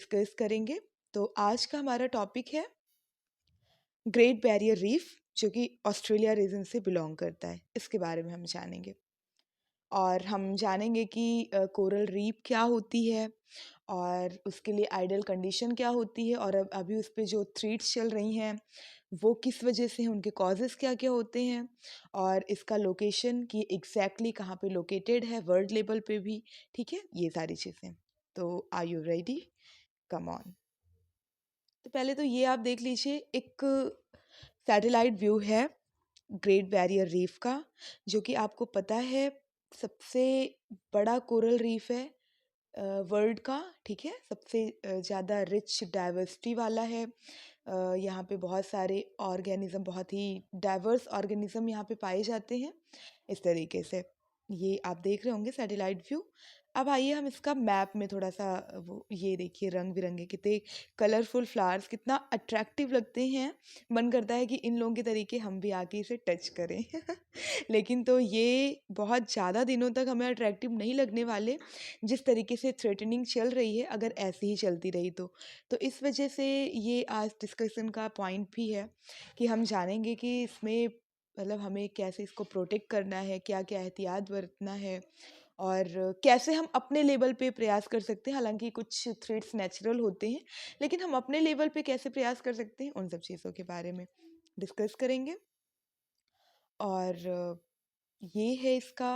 Discuss करेंगे। तो आज का हमारा टॉपिक है ग्रेट बैरियर रीफ, जो कि ऑस्ट्रेलिया रीजन से बिलोंग करता है। इसके बारे में हम जानेंगे और हम जानेंगे कि कोरल रीफ क्या होती है और उसके लिए आइडियल कंडीशन क्या होती है, और अब अभी उस पे जो थ्रेट्स चल रही हैं वो किस वजह से हैं, उनके कॉजेज़ क्या क्या होते हैं, और इसका लोकेशन कि एग्जैक्टली कहाँ पे लोकेटेड है वर्ल्ड लेवल पे भी। ठीक है, ये सारी चीज़ें। तो are you ready? Come on. तो पहले तो ये आप देख लीजिए, एक सैटेलाइट व्यू है ग्रेट बैरियर रीफ का, जो कि आपको पता है सबसे बड़ा कोरल रीफ है वर्ल्ड का। ठीक है, सबसे ज़्यादा रिच डाइवर्सिटी वाला है। यहाँ पे बहुत सारे ऑर्गेनिज्म, बहुत ही डाइवर्स ऑर्गेनिज्म यहाँ पे पाए जाते हैं। इस तरीके से ये आप देख रहे होंगे सैटेलाइट व्यू। अब आइए हम इसका मैप में थोड़ा सा वो ये देखिए, रंग बिरंगे कितने कलरफुल फ्लावर्स कितना अट्रैक्टिव लगते हैं। मन करता है कि इन लोगों के तरीके हम भी आके इसे टच करें लेकिन तो ये बहुत ज़्यादा दिनों तक हमें अट्रैक्टिव नहीं लगने वाले, जिस तरीके से थ्रेटनिंग चल रही है अगर ऐसे ही चलती रही तो इस वजह से ये आज डिस्कशन का पॉइंट भी है कि हम जानेंगे कि इसमें मतलब हमें कैसे इसको प्रोटेक्ट करना है, क्या क्या एहतियात बरतना है, और कैसे हम अपने लेवल पे प्रयास कर सकते हैं। हालांकि कुछ थ्रेड्स नेचुरल होते हैं, लेकिन हम अपने लेवल पे कैसे प्रयास कर सकते हैं, उन सब चीज़ों के बारे में डिस्कस करेंगे। और ये है इसका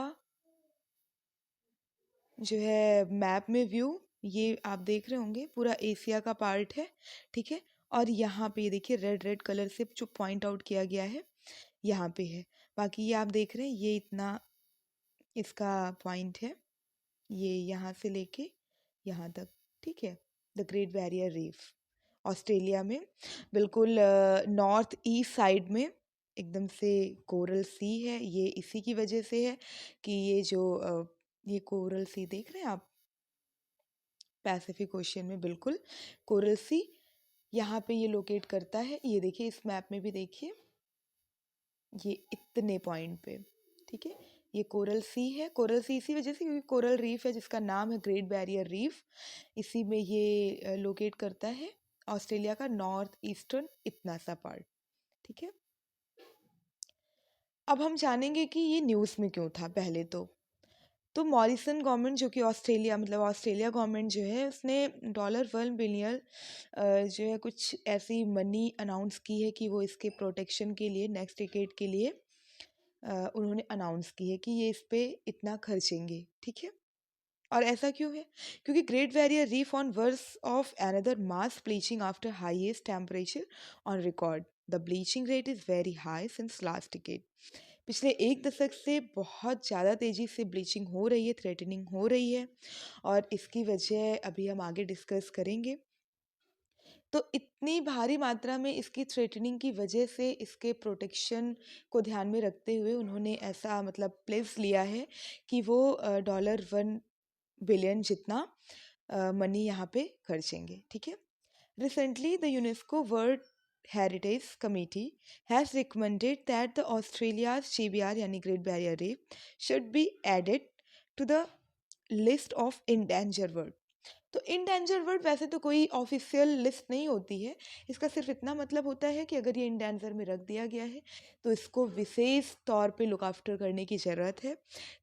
जो है मैप में व्यू। ये आप देख रहे होंगे पूरा एशिया का पार्ट है। ठीक है, और यहाँ पे ये देखिए रेड रेड कलर से जो पॉइंट आउट किया गया है यहाँ पे है। बाकी ये आप देख रहे हैं, ये इतना इसका पॉइंट है, ये यहाँ से लेके यहाँ तक। ठीक है, the great Barrier reef Australia में बिल्कुल नॉर्थ ईस्ट साइड में एकदम से कोरल सी है। ये इसी की वजह से है कि ये जो ये कोरल सी देख रहे हैं आप, पैसिफिक ओशियन में बिल्कुल कोरल सी यहाँ पे ये लोकेट करता है। ये देखिए इस मैप में भी देखिए, ये इतने पॉइंट पे। ठीक है, ये कोरल सी है। कोरल सी इसी वजह से क्योंकि कोरल रीफ है जिसका नाम है ग्रेट बैरियर रीफ, इसी में ये लोकेट करता है ऑस्ट्रेलिया का नॉर्थ ईस्टर्न इतना सा पार्ट। ठीक है, अब हम जानेंगे कि ये न्यूज़ में क्यों था। पहले तो मॉरिसन गवर्नमेंट, जो कि ऑस्ट्रेलिया मतलब ऑस्ट्रेलिया गवर्नमेंट जो है, उसने $1 बिलियन जो है कुछ ऐसी मनी अनाउंस की है कि वो इसके प्रोटेक्शन के लिए नेक्स्ट डिकेड के लिए उन्होंने अनाउंस की है कि ये इस पे इतना खर्चेंगे। ठीक है, और ऐसा क्यों है? क्योंकि Great Barrier Reef on verge of another mass bleaching after highest temperature on record. The bleaching rate is very high since last decade. पिछले एक दशक से बहुत ज़्यादा तेज़ी से ब्लीचिंग हो रही है, थ्रेटनिंग हो रही है, और इसकी वजह अभी हम आगे डिस्कस करेंगे। तो इतनी भारी मात्रा में इसकी थ्रेटनिंग की वजह से इसके प्रोटेक्शन को ध्यान में रखते हुए उन्होंने ऐसा मतलब प्लेस लिया है कि वो $1 बिलियन जितना मनी यहाँ पे खर्चेंगे। ठीक है, recently the UNESCO World Heritage Committee has recommended that the Australia's GBR यानी Great Barrier Reef should be added to the list of in danger world. तो इंडेंजर वर्ड वैसे तो कोई ऑफिशियल लिस्ट नहीं होती है, इसका सिर्फ इतना मतलब होता है कि अगर ये इंडेंजर में रख दिया गया है तो इसको विशेष तौर पे लुक आफ्टर करने की ज़रूरत है,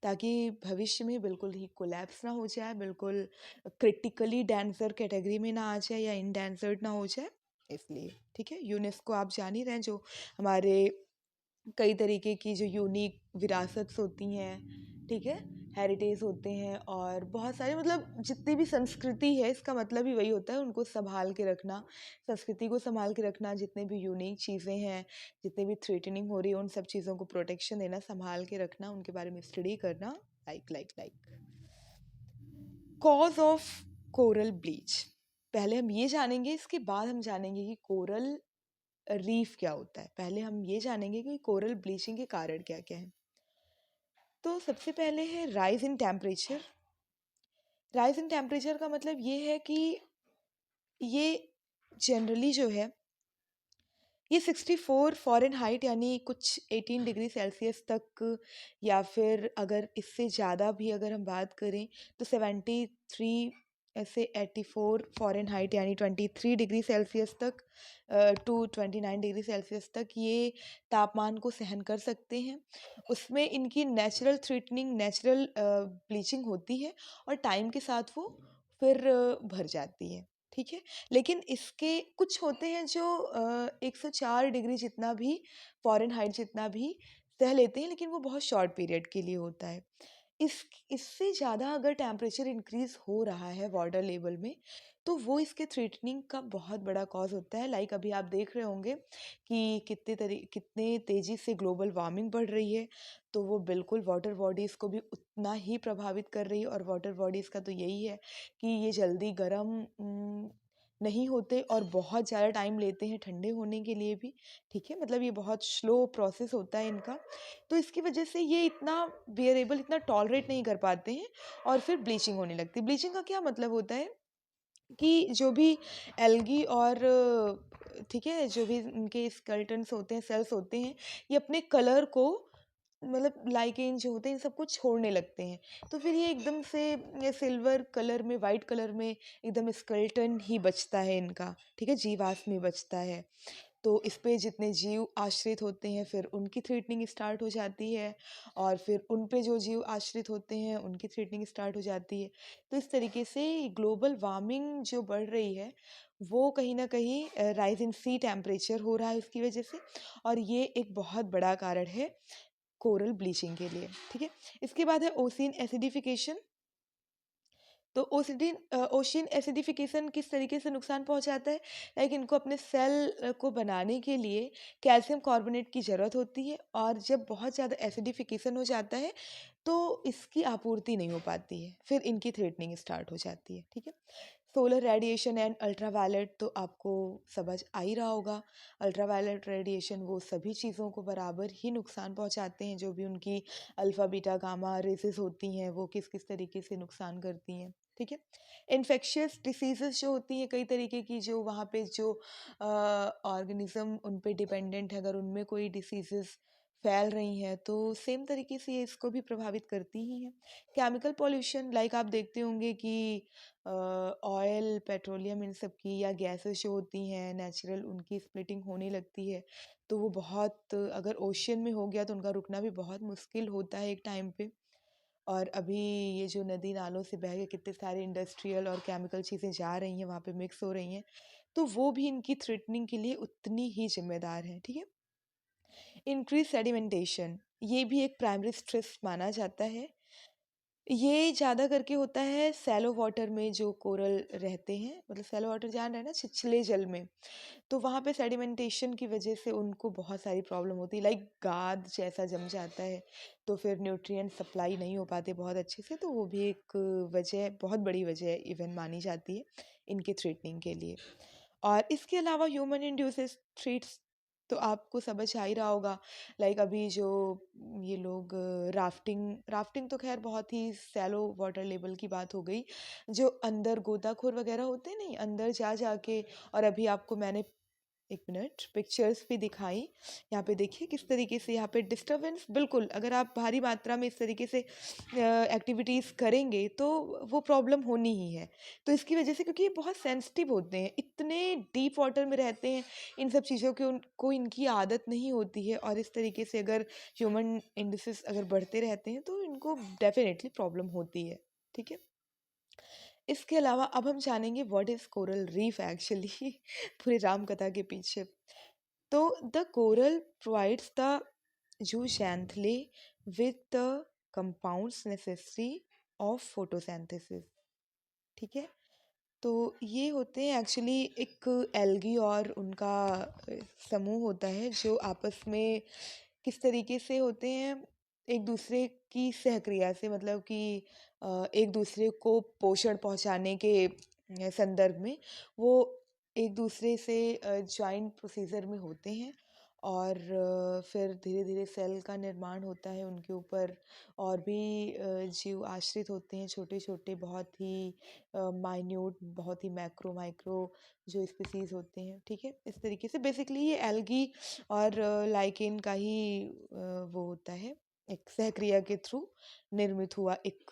ताकि भविष्य में बिल्कुल ही कोलैप्स ना हो जाए, बिल्कुल क्रिटिकली डेंजर कैटेगरी में ना आ जाए या इंडेंजर्ड ना हो जाए, इसलिए। ठीक है, यूनेस्को आप जान ही रहे हैं, जो हमारे कई तरीके की जो यूनिक विरासत होती हैं, ठीक है, हेरिटेज होते हैं, और बहुत सारे मतलब जितनी भी संस्कृति है, इसका मतलब ही वही होता है उनको संभाल के रखना, संस्कृति को संभाल के रखना, जितने भी यूनिक चीज़ें हैं, जितने भी थ्रेटनिंग हो रही है, उन सब चीज़ों को प्रोटेक्शन देना, संभाल के रखना, उनके बारे में स्टडी करना। Like cause of coral bleach पहले हम ये जानेंगे, इसके बाद हम जानेंगे कि कोरल रीफ क्या होता है। पहले हम ये जानेंगे कि कोरल ब्लीचिंग के कारण क्या क्या है। तो सबसे पहले है rise in temperature. Rise in temperature का मतलब ये है कि ये जनरली जो है ये 64 फ़ारेनहाइट यानी कुछ 18 डिग्री सेल्सियस तक, या फिर अगर इससे ज़्यादा भी अगर हम बात करें तो 73 ऐसे 84 फ़ारेनहाइट यानी 23 डिग्री सेल्सियस तक टू 29 डिग्री सेल्सियस तक ये तापमान को सहन कर सकते हैं। उसमें इनकी नेचुरल थ्रीटनिंग, नेचुरल ब्लीचिंग होती है और टाइम के साथ वो फिर भर जाती है, ठीक है। लेकिन इसके कुछ होते हैं जो 104 डिग्री जितना भी फ़ारेनहाइट जितना भी सह लेते हैं, लेकिन वो बहुत शॉर्ट पीरियड के लिए होता है। इस इससे ज़्यादा अगर टेम्परेचर इंक्रीज़ हो रहा है वाटर लेवल में, तो वो इसके थ्रेटनिंग का बहुत बड़ा कॉज़ होता है। लाइक अभी आप देख रहे होंगे कि कितने तेज़ी से ग्लोबल वार्मिंग बढ़ रही है, तो वो बिल्कुल वाटर बॉडीज़ को भी उतना ही प्रभावित कर रही है। और वाटर बॉडीज़ का तो यही है कि ये जल्दी गर्म नहीं होते और बहुत ज़्यादा टाइम लेते हैं ठंडे होने के लिए भी, ठीक है। मतलब ये बहुत स्लो प्रोसेस होता है इनका, तो इसकी वजह से ये इतना बियरेबल, इतना टॉलरेट नहीं कर पाते हैं और फिर ब्लीचिंग होने लगती है। ब्लीचिंग का क्या मतलब होता है कि जो भी एल्गी और ठीक है, जो भी इनके स्केलेटन्स होते हैं, सेल्स होते हैं, ये अपने कलर को, मतलब लाइकेन जो होते हैं इन सबको छोड़ने लगते हैं। तो फिर ये एकदम से ये सिल्वर कलर में, वाइट कलर में एकदम स्केलेटन ही बचता है इनका, ठीक है, जीवाश्म ही बचता है। तो इस पे जितने जीव आश्रित होते हैं फिर उनकी थ्रेटनिंग स्टार्ट हो जाती है, और फिर उन पे जो जीव आश्रित होते हैं उनकी थ्रेटनिंग स्टार्ट हो जाती है। तो इस तरीके से ग्लोबल वार्मिंग जो बढ़ रही है वो कहीं ना कहीं राइज इन सी टेम्परेचर हो रहा है उसकी वजह से, और ये एक बहुत बड़ा कारण है कोरल ब्लीचिंग के लिए, ठीक है। इसके बाद है ओशियन एसिडिफिकेशन। तो ओशियन एसिडिफिकेशन किस तरीके से नुकसान पहुंचाता है, लाइक इनको अपने सेल को बनाने के लिए कैल्शियम कार्बोनेट की ज़रूरत होती है, और जब बहुत ज़्यादा एसिडिफिकेशन हो जाता है तो इसकी आपूर्ति नहीं हो पाती है, फिर इनकी थ्रेटनिंग स्टार्ट हो जाती है, ठीक है। सोलर रेडिएशन एंड अल्ट्रावायलेट तो आपको समझ आ ही रहा होगा। अल्ट्रावायलेट रेडिएशन वो सभी चीज़ों को बराबर ही नुकसान पहुंचाते हैं, जो भी उनकी अल्फ़ा बीटा गामा रेसेस होती हैं वो किस किस तरीके से नुकसान करती हैं, ठीक है। इन्फेक्शियस डिसीजेस जो होती हैं कई तरीके की, जो वहाँ पे जो ऑर्गेनिज्म उन पे डिपेंडेंट है, अगर उनमें कोई डिसीजेस फैल रही हैं तो सेम तरीके से ये इसको भी प्रभावित करती ही हैं। केमिकल पॉल्यूशन, लाइक आप देखते होंगे कि ऑयल, पेट्रोलियम, इन सब की या गैसेस जो होती हैं नेचुरल, उनकी स्प्लिटिंग होने लगती है, तो वो बहुत, अगर ओशियन में हो गया तो उनका रुकना भी बहुत मुश्किल होता है एक टाइम पे। और अभी ये जो नदी नालों से बह के कितने सारे इंडस्ट्रियल और केमिकल चीज़ें जा रही हैं, वहाँ पे मिक्स हो रही हैं, तो वो भी इनकी थ्रेटनिंग के लिए उतनी ही जिम्मेदार हैं, ठीक है। इंक्रीज सेडिमेंटेशन, ये भी एक प्राइमरी स्ट्रेस माना जाता है। ये ज़्यादा करके होता है सैलो वाटर में जो कोरल रहते हैं, मतलब सैलो वाटर जान रहे हैं ना, छिछले जल में। तो वहाँ पे सेडिमेंटेशन की वजह से उनको बहुत सारी प्रॉब्लम होती है, लाइक गाद जैसा जम जाता है, तो फिर न्यूट्रिएंट सप्लाई नहीं हो पाते बहुत अच्छे से, तो वो भी एक वजह, बहुत बड़ी वजह इवन मानी जाती है इनके थ्रेटनिंग के लिए। और इसके अलावा ह्यूमन इंड्यूसेस थ्रेट्स तो आपको समझ आ ही रहा होगा, लाइक अभी जो ये लोग राफ्टिंग राफ्टिंग तो खैर बहुत ही सैलो वाटर लेवल की बात हो गई, जो अंदर गोताखोर वगैरह होते हैं, नहीं अंदर जा जाके, और अभी आपको मैंने एक मिनट पिक्चर्स भी दिखाई, यहाँ पे देखिए किस तरीके से यहाँ पे डिस्टरबेंस, बिल्कुल अगर आप भारी मात्रा में इस तरीके से एक्टिविटीज़ करेंगे तो वो प्रॉब्लम होनी ही है। तो इसकी वजह से, क्योंकि ये बहुत सेंसिटिव होते हैं, इतने डीप वाटर में रहते हैं, इन सब चीज़ों की उनको इनकी आदत नहीं होती है, और इस तरीके से अगर ह्यूमन इंडिसेस अगर बढ़ते रहते हैं तो इनको डेफिनेटली प्रॉब्लम होती है, ठीक है। इसके अलावा अब हम जानेंगे what is coral reef actually पूरी राम कथा के पीछे। तो the coral provides the zooxanthellae with the compounds necessary of photosynthesis, ठीक है। तो ये होते हैं एक्चुअली एक एल्गी और उनका समूह होता है जो आपस में किस तरीके से होते हैं, एक दूसरे की सहक्रिया से, मतलब कि एक दूसरे को पोषण पहुंचाने के संदर्भ में वो एक दूसरे से जॉइंट प्रोसीजर में होते हैं, और फिर धीरे धीरे सेल का निर्माण होता है उनके ऊपर, और भी जीव आश्रित होते हैं, छोटे छोटे बहुत ही माइन्यूट, बहुत ही मैक्रो माइक्रो जो स्पीसीज होते हैं, ठीक है। इस तरीके से बेसिकली ये एल्गी और लाइकेन का ही वो होता है, एक सहक्रिया के थ्रू निर्मित हुआ एक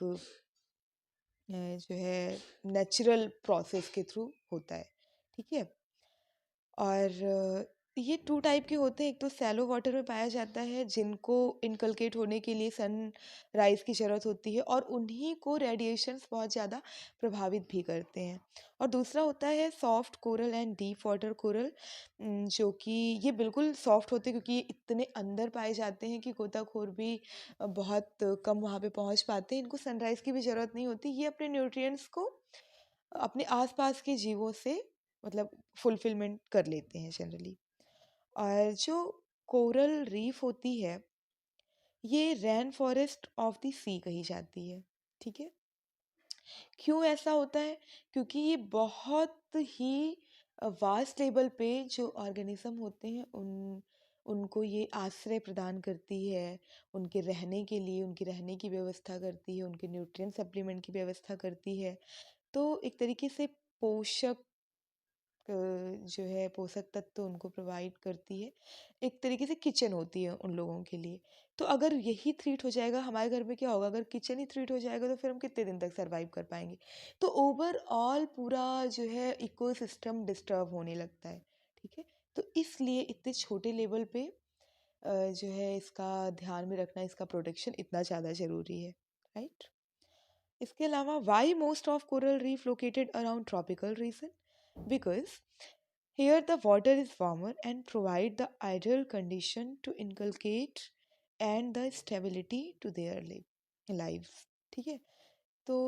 जो है नेचुरल प्रोसेस के थ्रू होता है, ठीक है। और ये 2 टाइप के होते हैं, एक तो सैलो वाटर में पाया जाता है जिनको इनकलकेट होने के लिए सनराइज़ की ज़रूरत होती है और उन्हीं को रेडिएशंस बहुत ज़्यादा प्रभावित भी करते हैं। और दूसरा होता है soft coral and deep water coral, जो कि ये बिल्कुल सॉफ्ट होते हैं क्योंकि ये इतने अंदर पाए जाते हैं कि गोताखोर भी बहुत कम वहाँ पे पहुँच पाते हैं। इनको सनराइज़ की भी ज़रूरत नहीं होती, ये अपने न्यूट्रिएंट्स को अपने आसपास के जीवों से मतलब फुलफिलमेंट कर लेते हैं जनरली। और जो कोरल रीफ होती है ये रेन फॉरेस्ट ऑफ द सी कही जाती है, ठीक है। क्यों ऐसा होता है? क्योंकि ये बहुत ही वास्ट लेवल पे जो ऑर्गेनिज्म होते हैं उनको ये आश्रय प्रदान करती है, उनके रहने के लिए उनकी रहने की व्यवस्था करती है, उनके न्यूट्रिएंट सप्लीमेंट की व्यवस्था करती है। तो एक तरीके से पोषक जो है पोषक तत्व उनको प्रोवाइड करती है, एक तरीके से किचन होती है उन लोगों के लिए। तो अगर यही थ्रीट हो जाएगा हमारे घर में, क्या होगा अगर किचन ही थ्रीट हो जाएगा तो फिर हम कितने दिन तक सर्वाइव कर पाएंगे। तो ओवरऑल पूरा जो है इकोसिस्टम डिस्टर्ब होने लगता है, ठीक है। तो इसलिए इतने छोटे लेवल पे जो है इसका ध्यान में रखना, इसका प्रोटेक्शन इतना ज़्यादा ज़रूरी है, राइट। इसके अलावा why most of coral reef located around tropical region, because here the water is warmer and provide the ideal condition to inculcate and the stability to their lives, ठीक है। तो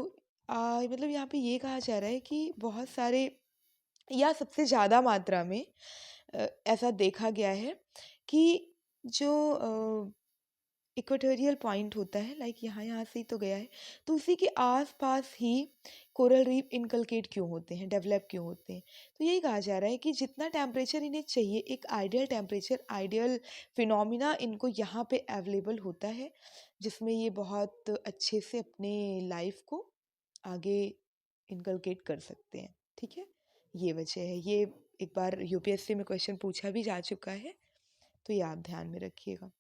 मतलब यहाँ पे ये कहा जा रहा है कि बहुत सारे या सबसे ज़्यादा मात्रा में ऐसा देखा गया है कि जो इक्वेटोरियल पॉइंट होता है, लाइक यहाँ यहाँ से ही तो गया है, तो उसी के आसपास ही कोरल रीफ इनकलकेट क्यों होते हैं, डेवलप क्यों होते हैं। तो यही कहा जा रहा है कि जितना टेम्परेचर इन्हें चाहिए, एक आइडियल टेम्परेचर, आइडियल फिनोमिना इनको यहाँ पे अवेलेबल होता है, जिसमें ये बहुत अच्छे से अपने लाइफ को आगे इनकलकेट कर सकते हैं, ठीक है। ये वजह है, ये एक बार यूपीएससी में क्वेश्चन पूछा भी जा चुका है, तो ये आप ध्यान में रखिएगा।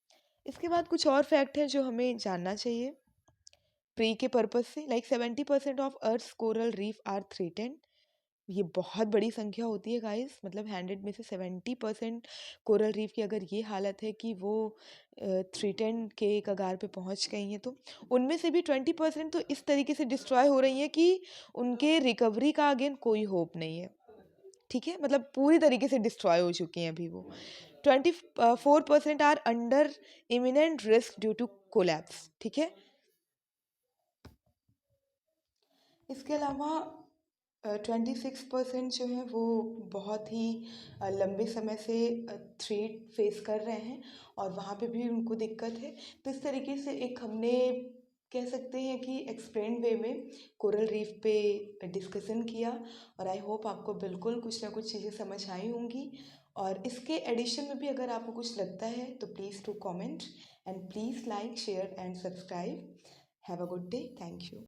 इसके बाद कुछ और फैक्ट हैं जो हमें जानना चाहिए प्रे के पर्पस से, like 70% of earth coral reef are threatened. ये बहुत बड़ी संख्या होती है गाइस, मतलब 100 में से 70% कोरल रीफ की अगर ये हालत है कि वो थ्रेटेंड के कगार पे पहुंच गई हैं, तो उनमें से भी 20% तो इस तरीके से डिस्ट्रॉय हो रही हैं कि उनके रिकवरी का अगेन कोई होप नहीं है, ठीक है। मतलब पूरी तरीके से डिस्ट्रॉय हो चुकी हैं अभी वो। 24% are under imminent risk due to collapse, ठीक है। इसके अलावा 26% जो है वो बहुत ही लंबे समय से थ्रेट फेस कर रहे हैं और वहाँ पे भी उनको दिक्कत है। तो इस तरीके से एक हमने कह सकते हैं कि एक्सप्लेन वे में कोरल रीफ पे डिस्कशन किया, और आई होप आपको बिल्कुल कुछ ना कुछ चीज़ें समझ आई होंगी। और इसके एडिशन में भी अगर आपको कुछ लगता है तो please to comment and please like share and subscribe. Have a good day, thank you.